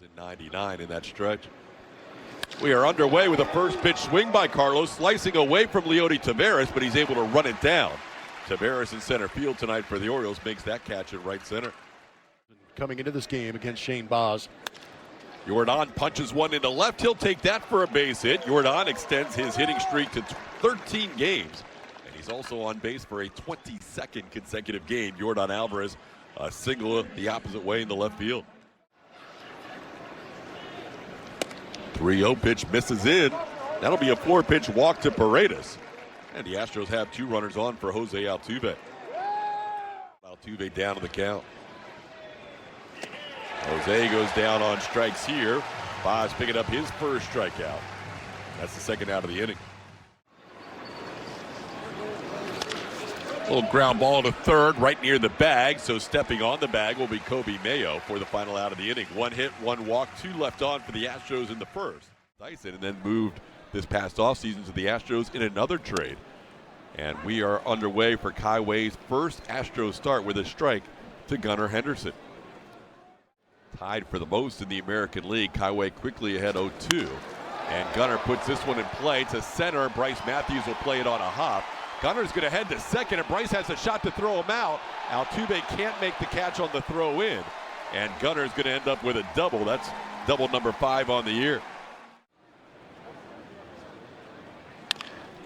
In 99 in that stretch. We are underway with a first pitch swing by Carlos, slicing away from Leody Taveras, but he's able to run it down. Taveras in center field tonight for the Orioles makes that catch at right center. Coming into this game against Shane Baz. Jordan punches one into left. He'll take that for a base hit. Jordan extends his hitting streak to 13 games. And he's also on base for a 22nd consecutive game. Jordan Alvarez, a single the opposite way in the left field. 3-0 pitch misses in. That'll be a 4-pitch walk to Paredes. And the Astros have 2 runners on for Jose Altuve. Altuve down to the count. Jose goes down on strikes here. Baz picking up his first strikeout. That's the second out of the inning. Little ground ball to third right near the bag. So stepping on the bag will be Kobe Mayo for the final out of the inning. 1 hit, 1 walk, 2 left on for the Astros in the first. Dyson and then moved this past offseason to the Astros in another trade. And we are underway for Kai Wei's first Astros start with a strike to Gunnar Henderson. Tied for the most in the American League. Kai Wei quickly ahead 0-2. And Gunnar puts this one in play to center. Bryce Matthews will play it on a hop. Gunner's going to head to second, and Bryce has a shot to throw him out. Altuve can't make the catch on the throw in. And Gunner's going to end up with a double. That's double number 5 on the year.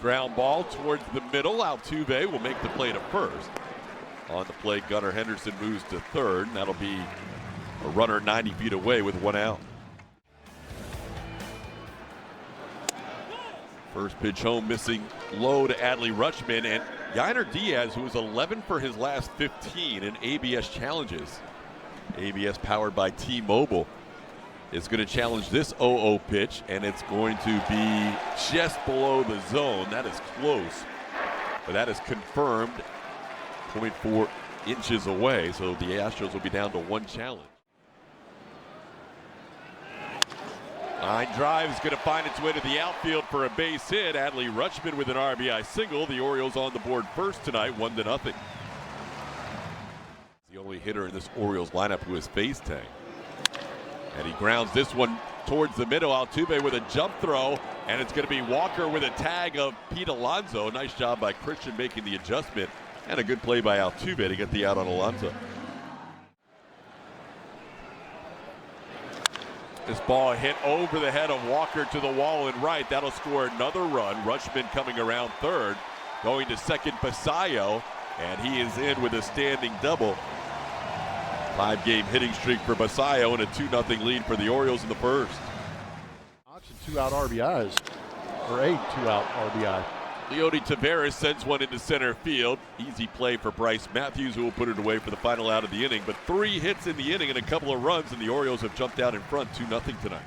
Ground ball towards the middle. Altuve will make the play to first. On the play, Gunnar Henderson moves to third, and that'll be a runner 90 feet away with 1 out. First pitch home, missing low to Adley Rutschman, and Yainer Diaz, who was 11 for his last 15 in ABS challenges. ABS powered by T-Mobile is going to challenge this 0-0 pitch, and it's going to be just below the zone. That is close, but that is confirmed 0.4 inches away, so the Astros will be down to 1 challenge. Line drive is going to find its way to the outfield for a base hit. Adley Rutschman with an RBI single. The Orioles on the board first tonight, 1-0. The only hitter in this Orioles lineup who has face tang. And he grounds this one towards the middle. Altuve with a jump throw, and it's going to be Walker with a tag of Pete Alonso. Nice job by Christian making the adjustment, and a good play by Altuve to get the out on Alonso. This ball hit over the head of Walker to the wall and right. That'll score another run. Rutschman coming around third. Going to second, Basayo, and he is in with a standing double. 5-game hitting streak for Basayo and a 2-0 lead for the Orioles in the first. 2-out RBIs, or a 2-out RBI. Leody Taveras sends one into center field. Easy play for Bryce Matthews, who will put it away for the final out of the inning. But 3 hits in the inning and a couple of runs, and the Orioles have jumped out in front 2-0 tonight.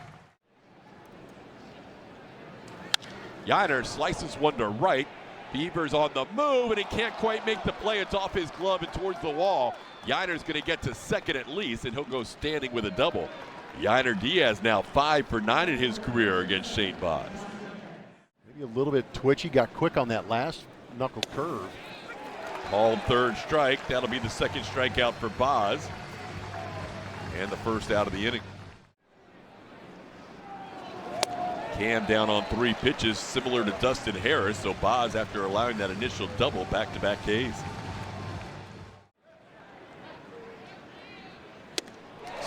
Yainer slices one to right. Bieber's on the move, and he can't quite make the play. It's off his glove and towards the wall. Yainer's going to get to second at least, and he'll go standing with a double. Yainer Diaz now 5 for 9 in his career against Shane Baz. A little bit twitchy, got quick on that last knuckle curve. Called third strike. That'll be the second strikeout for Baz. And the first out of the inning. Cam down on 3 pitches, similar to Dustin Harris. So Baz, after allowing that initial double, back-to-back Ks.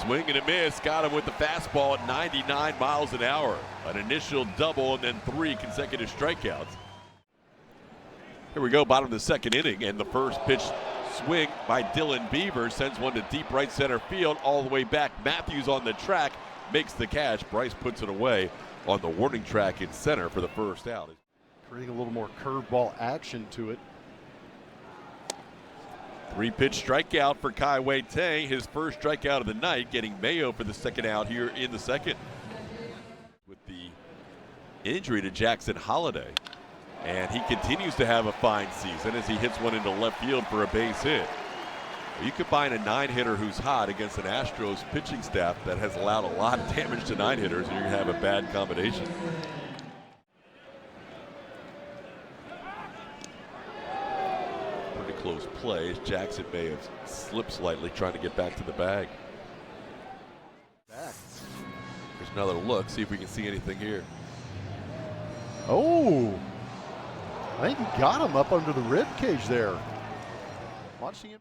Swing and a miss, got him with the fastball at 99 miles an hour. An initial double and then 3 consecutive strikeouts. Here we go, bottom of the second inning, and the first pitch swing by Dylan Bieber sends one to deep right center field, all the way back. Matthews on the track makes the catch. Bryce puts it away on the warning track in center for the first out. Creating a little more curveball action to it. 3-pitch strikeout for Kai Wei Tang, his first strikeout of the night, getting Mayo for the second out here in the second. With the injury to Jackson Holliday. And he continues to have a fine season as he hits one into left field for a base hit. You combine a 9-hitter who's hot against an Astros pitching staff that has allowed a lot of damage to 9-hitters, and you're going to have a bad combination. Close plays. Jackson may have slipped slightly trying to get back to the bag. Back. There's another look, see if we can see anything here. Oh, I think he got him up under the rib cage there. Watching it.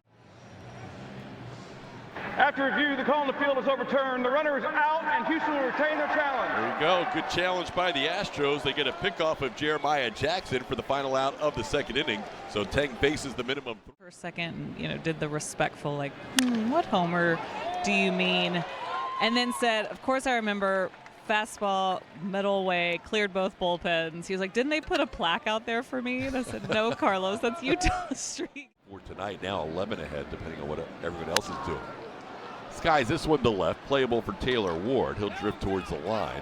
After review, the call on the field is overturned. The runner is out, and Houston will retain their challenge. There you go. Good challenge by the Astros. They get a pickoff of Jeremiah Jackson for the final out of the second inning. So Teng faces the minimum. For a second, did the respectful, like, what homer do you mean? And then said, of course I remember, fastball, middle away, cleared both bullpens. He was like, didn't they put a plaque out there for me? And I said, no, Carlos, that's Utah Street. For tonight, now 11 ahead, depending on what everyone else is doing. Skies this one to left, playable for Taylor Ward. He'll drift towards the line.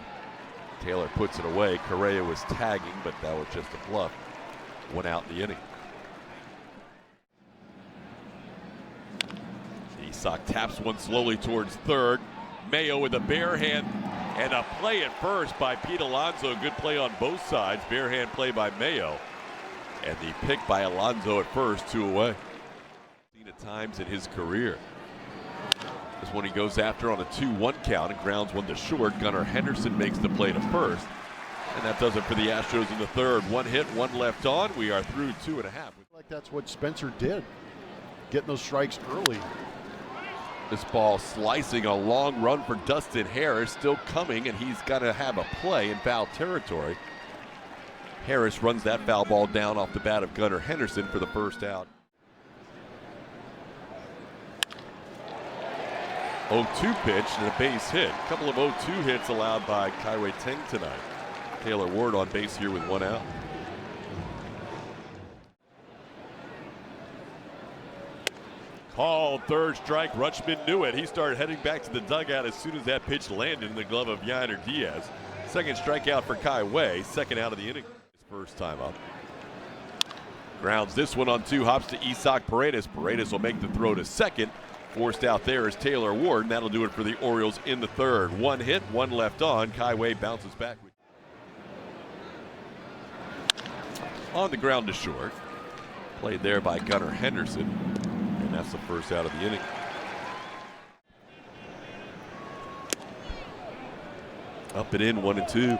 Taylor puts it away. Correa was tagging, but that was just a bluff. Went out in the inning. Isak taps one slowly towards third. Mayo with a bare hand and a play at first by Pete Alonso. Good play on both sides. Bare hand play by Mayo. And the pick by Alonso at first, 2 away. Seen at times in his career. This one he goes after on a 2-1 count and grounds one to short. Gunnar Henderson makes the play to first. And that does it for the Astros in the third. 1 hit, 1 left on. We are through 2.5. Like that's what Spencer did, getting those strikes early. This ball slicing a long run for Dustin Harris, still coming, and he's got to have a play in foul territory. Harris runs that foul ball down off the bat of Gunnar Henderson for the first out. 0-2 pitch and a base hit. A couple of 0-2 hits allowed by Kai Teng tonight. Taylor Ward on base here with 1 out. Called third strike. Rutschman knew it. He started heading back to the dugout as soon as that pitch landed in the glove of Yainer Diaz. Second strikeout for Kai Wei. Second out of the inning. His first time up. Grounds this one on 2. Hops to Isak Paredes. Paredes will make the throw to second. Forced out there is Taylor Ward, and that'll do it for the Orioles in the third. 1 hit, 1 left on. Kai Wei bounces back. On the ground to short. Played there by Gunnar Henderson. And that's the first out of the inning. Up and in, 1-2.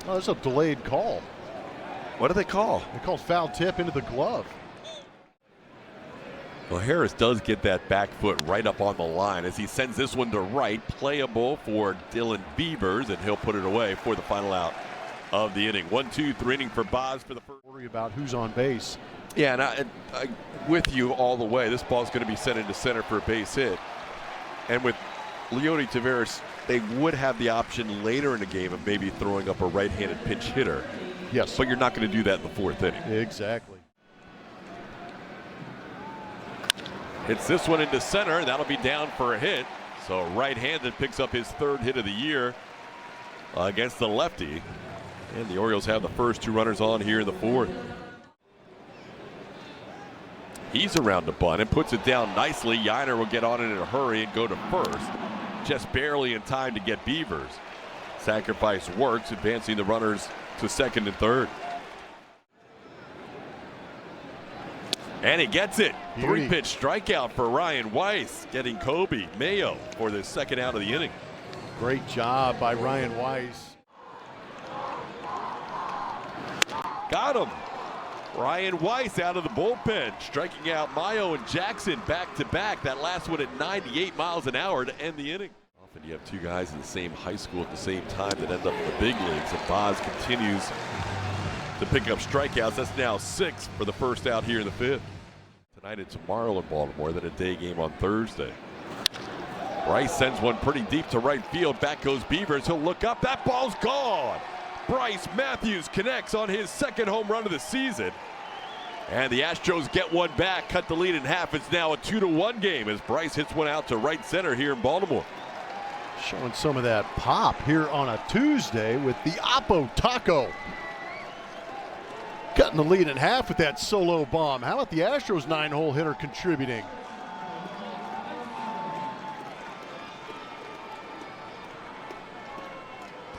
Oh, that's a delayed call. What do they call? They called foul tip into the glove. Well, Harris does get that back foot right up on the line as he sends this one to right. Playable for Dylan Beavers, and he'll put it away for the final out of the inning. 1-2-3 inning for Boz for the first. Worry about who's on base. Yeah, and I with you all the way. This ball's going to be sent into center for a base hit. And with Leody Taveras, they would have the option later in the game of maybe throwing up a right-handed pinch hitter. Yes. But you're not going to do that in the 4th inning. Exactly. Hits this one into center, and that'll be down for a hit. So right-handed picks up his 3rd hit of the year against the lefty. And the Orioles have the first 2 runners on here in the 4th. He's around the bunt and puts it down nicely. Yainer will get on it in a hurry and go to first. Just barely in time to get Beavers. Sacrifice works, advancing the runners to second and third. And he gets it. 3-pitch strikeout for Ryan Weiss, getting Kobe Mayo for the second out of the inning. Great job by Ryan Weiss. Got him. Ryan Weiss out of the bullpen, striking out Mayo and Jackson back to back. That last one at 98 miles an hour to end the inning. Often you have 2 guys in the same high school at the same time that end up in the big leagues. And Boz continues to pick up strikeouts. That's now 6 for the first out here in the 5th. Tonight and tomorrow in Baltimore, then a day game on Thursday. Bryce sends one pretty deep to right field. Back goes Beavers. He'll look up. That ball's gone. Bryce Matthews connects on his 2nd home run of the season. And the Astros get one back, cut the lead in half. It's now a 2-1 game as Bryce hits one out to right center here in Baltimore. Showing some of that pop here on a Tuesday with the Oppo Taco. Cutting the lead in half with that solo bomb. How about the Astros 9-hole hitter contributing?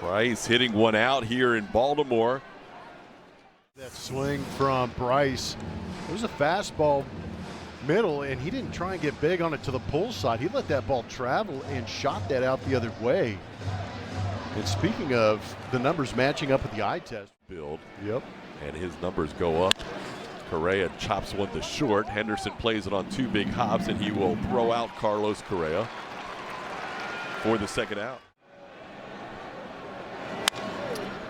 Bryce hitting one out here in Baltimore. That swing from Bryce. It was a fastball middle, and he didn't try and get big on it to the pull side. He let that ball travel and shot that out the other way. And speaking of the numbers matching up with the eye test. Build. Yep. And his numbers go up. Correa chops one to short. Henderson plays it on 2 big hops, and he will throw out Carlos Correa for the second out.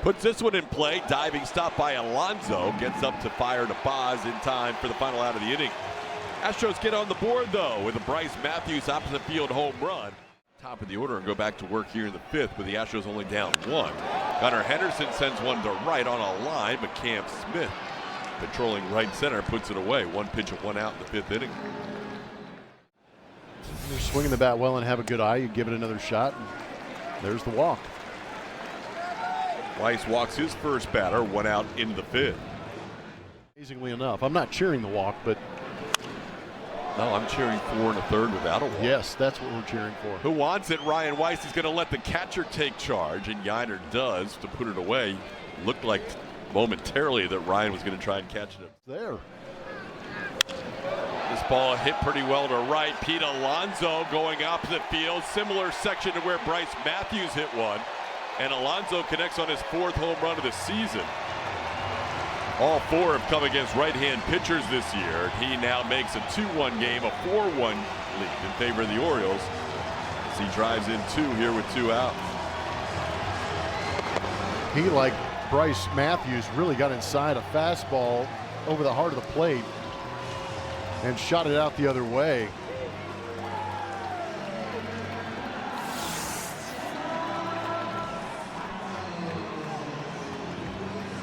Puts this one in play. Diving stop by Alonso. Gets up to fire to Paz in time for the final out of the inning. Astros get on the board, though, with a Bryce Matthews opposite field home run. Top of the order and go back to work here in the 5th, with the Astros only down 1. Gunnar Henderson sends one to right on a line, but Cam Smith, patrolling right center, puts it away. 1 pitch and 1 out in the 5th inning. You're swinging the bat well and have a good eye. You give it another shot, and there's the walk. Weiss walks his first batter, 1 out into the 5th. Amazingly enough, I'm not cheering the walk, but No, I'm cheering 4 1/3 without a walk. yes, that's what we're cheering for. Who wants it? Ryan Weiss is going to let the catcher take charge, and Yiner does to put it away. Looked like momentarily that Ryan was going to try and catch it. There. This ball hit pretty well to right. Pete Alonso going opposite field. Similar section to where Bryce Matthews hit one. And Alonso connects on his 4th home run of the season. All 4 have come against right-hand pitchers this year. He now makes a 2-1 game, a 4-1 lead in favor of the Orioles as he drives in 2 here with 2 outs. He, like Bryce Matthews, really got inside a fastball over the heart of the plate and shot it out the other way.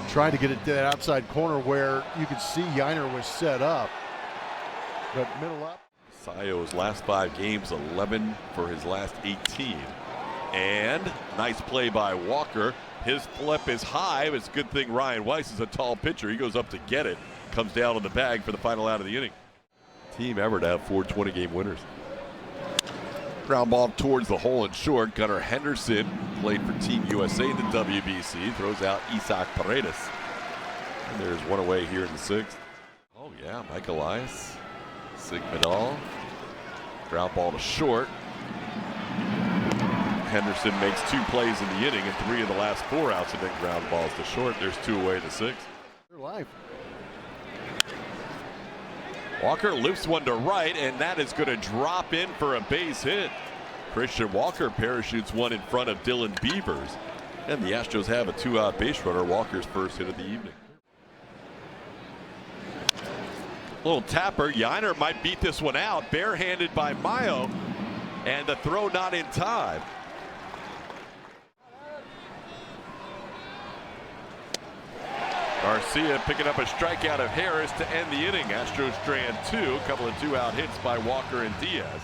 Trying to get it to that outside corner where you could see Yiner was set up, but middle up. Sayo's last 5 games, 11 for his last 18. And nice play by Walker. His flip is high, but it's a good thing Ryan Weiss is a tall pitcher. He goes up to get it, comes down on the bag for the final out of the inning. Team ever to have 4 20-game winners. Ground ball towards the hole and short. Gunnar Henderson played for Team USA in the WBC. Throws out Isaac Paredes. And there's one away here in the 6th. Oh yeah, Mike Elias. Sigmadal. Ground ball to short. Henderson makes 2 plays in the inning, and 3 of the last 4 outs have been ground balls to short. There's 2 away in the 6th. They're live. Walker lifts one to right, and that is going to drop in for a base hit. Christian Walker parachutes one in front of Dylan Beavers. And the Astros have a 2-out base runner, Walker's first hit of the evening. Little tapper. Yiner might beat this one out. Barehanded by Mayo. And the throw not in time. Garcia picking up a strikeout of Harris to end the inning. Astros strand 2. A couple of 2-out hits by Walker and Diaz.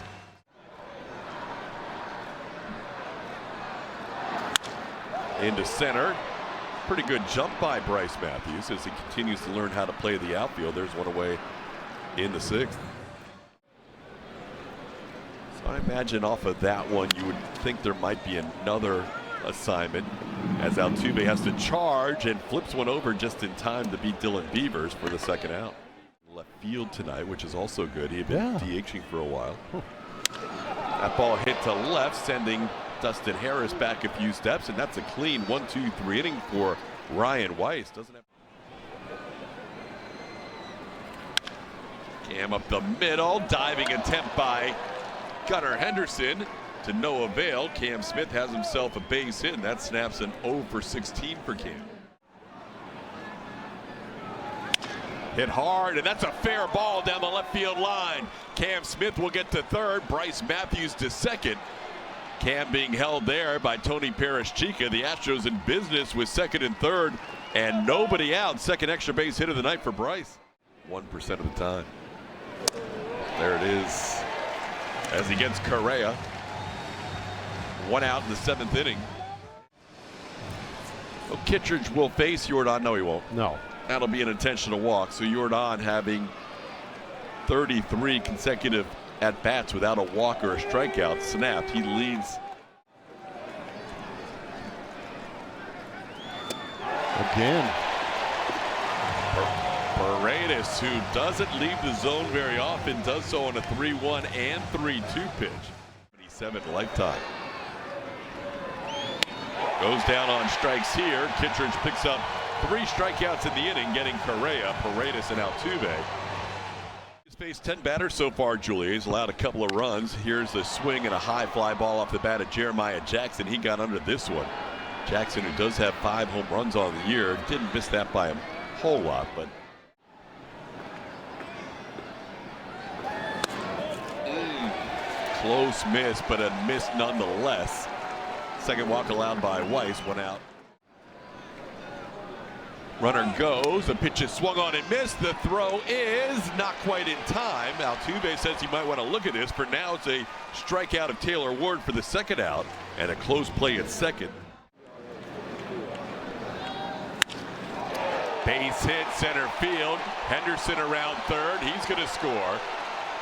Into center. Pretty good jump by Bryce Matthews as he continues to learn how to play the outfield. There's one away in the 6th. So I imagine off of that one you would think there might be another assignment as Altuve has to charge and flips one over just in time to beat Dylan Beavers for the 2nd out. Left field tonight, which is also good. He had been DHing for a while. That ball hit to left, sending Dustin Harris back a few steps, and that's a clean 1-2-3 inning for Ryan Weiss. Doesn't have Cam up the middle, diving attempt by Gunnar Henderson to no avail. Cam Smith has himself a base hit, and that snaps an 0 for 16 for Cam. Hit hard, and that's a fair ball down the left field line. Cam Smith will get to 3rd, Bryce Matthews to 2nd. Cam being held there by Tony Perez-Chica. The Astros in business with 2nd and 3rd, and nobody out. 2nd extra base hit of the night for Bryce. 1% of the time. There it is as he gets Correa. 1 out in the 7th inning. Well, Kittredge will face Jordan. No, he won't. No. That'll be an intentional walk. So Jordan having 33 consecutive at-bats without a walk or a strikeout snapped. He leads. Again. Paredes, who doesn't leave the zone very often, does so on a 3-1 and 3-2 pitch. 77 lifetime. Goes down on strikes here. Kittredge picks up 3 strikeouts in the inning, getting Correa, Paredes, and Altuve. He's faced 10 batters so far, Julia. He's allowed a couple of runs. Here's a swing and a high fly ball off the bat of Jeremiah Jackson. He got under this one. Jackson, who does have 5 home runs on the year, didn't miss that by a whole lot, but close miss, but a miss nonetheless. Second walk allowed by Weiss, 1 out. Runner goes, the pitch is swung on and missed. The throw is not quite in time. Altuve says he might want to look at this. For now, it's a strikeout of Taylor Ward for the second out, and a close play at second. Base hit center field. Henderson around third. He's going to score.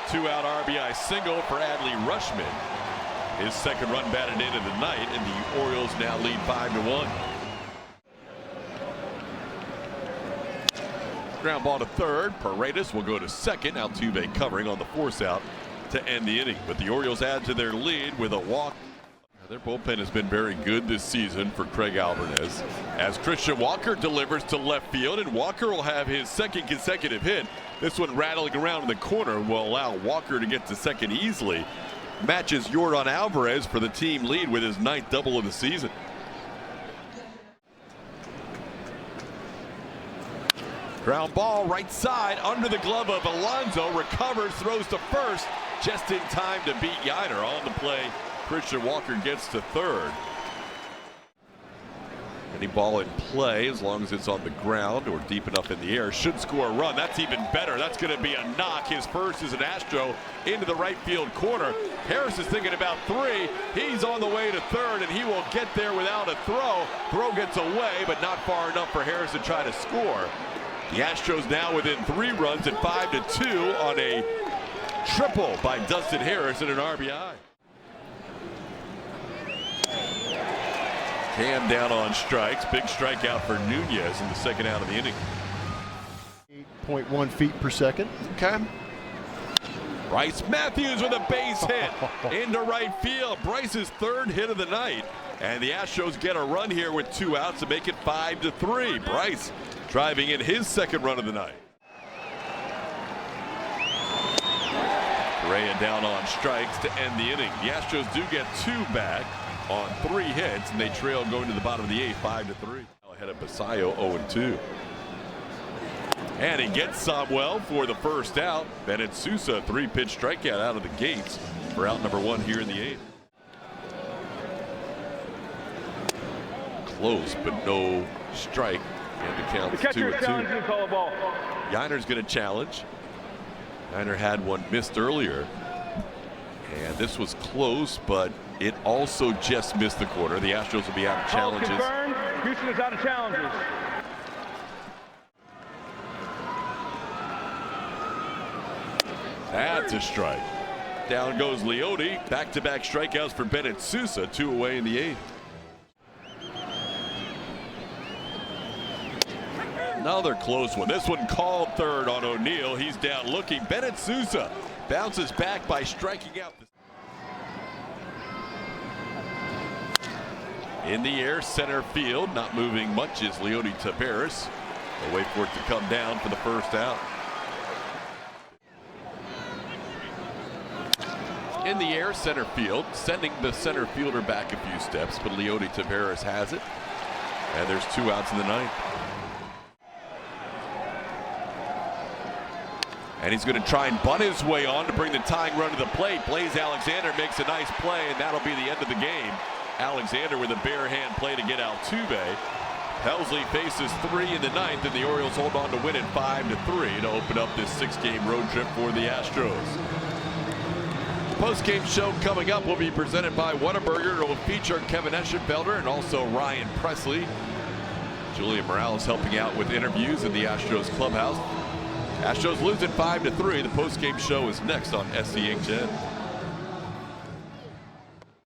2-out RBI single for Adley Rutschman. His second run batted in of the night, and the Orioles now lead 5-1. Ground ball to third. Paredes will go to second. Altuve covering on the force out to end the inning. But the Orioles add to their lead with a walk. Their bullpen has been very good this season for Craig Alvarez, as Christian Walker delivers to left field, and Walker will have his second consecutive hit. This one rattling around in the corner will allow Walker to get to second easily. Matches Yordan Alvarez for the team lead with his 9th double of the season. Ground ball right side under the glove of Alonso. Recovers, throws to first just in time to beat Yainer. On the play, Christian Walker gets to third. Any ball in play, as long as it's on the ground or deep enough in the air, should score a run. That's even better. That's going to be a knock. His first is an Astro into the right field corner. Harris is thinking about 3. He's on the way to third, and he will get there without a throw. Throw gets away, but not far enough for Harris to try to score. The Astros now within 3 runs at 5-2 on a triple by Dustin Harris and an RBI. Cam down on strikes. Big strikeout for Nunez in the second out of the inning. 8.1 feet per second. Okay. Bryce Matthews with a base hit into right field. Bryce's 3rd hit of the night. And the Astros get a run here with 2 outs to make it 5-3. Bryce driving in his 2nd run of the night. Correa down on strikes to end the inning. The Astros do get 2 back on 3 hits, and they trail going to the bottom of the 8th, 5-3. Ahead of Basayo, 0-2. And he gets Samuel for the first out. Bennett Sousa, 3-pitch strikeout out of the gates for out number 1 here in the 8th. Close, but no strike, and the count's 2-2. Yainer's going to challenge. Yainer had one missed earlier, and this was close, but it also just missed the corner. The Astros will be out of challenges. Houston is out of challenges. That's a strike. Down goes Leote. Back-to-back strikeouts for Bennett Sousa. 2 away in the 8th. Another close one. This one called third on O'Neill. He's down looking. Bennett Sousa bounces back by striking out. In the air, center field, not moving much is Leote Taveras. They'll wait for it to come down for the first out. In the air, center field, sending the center fielder back a few steps, but Leote Taveras has it. And there's 2 outs in the 9th. And he's going to try and bunt his way on to bring the tying run to the plate. Blaze Alexander makes a nice play, and that'll be the end of the game. Alexander with a bare hand play to get Altuve. Helsley faces 3 in the 9th, and the Orioles hold on to win it 5-3 to open up this 6-game road trip for the Astros. The post-game show coming up will be presented by Whataburger. It will feature Kevin Eschenfelder and also Ryan Presley. Julia Morales helping out with interviews in the Astros clubhouse. Astros lose it 5-3. The post-game show is next on SCHN.